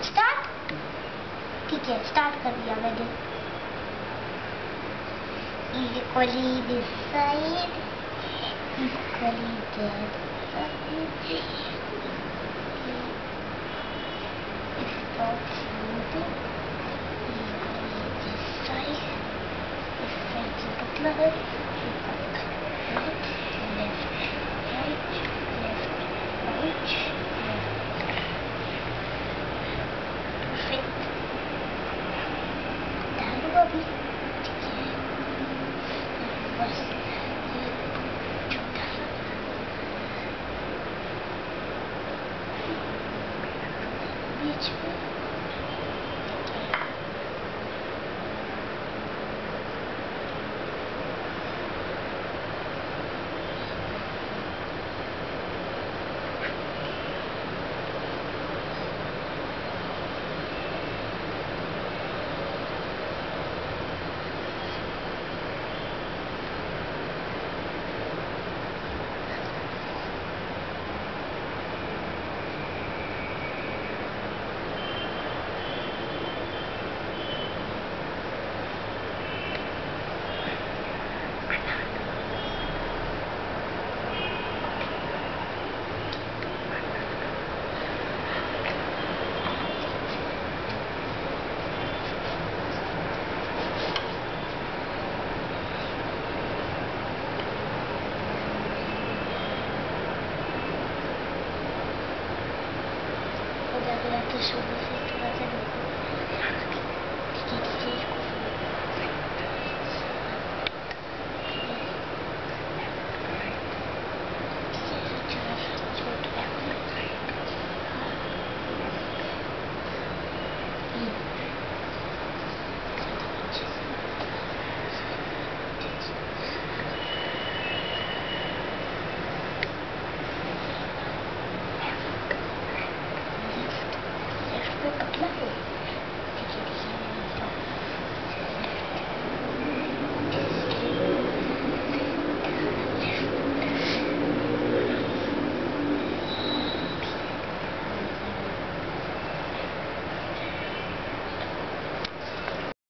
Start. ठीक है, start कर दिया मैंने। Equally this side, equally that side. Stop moving. Equally this side. This side से कितना है? तो शुरू से थोड़ा सा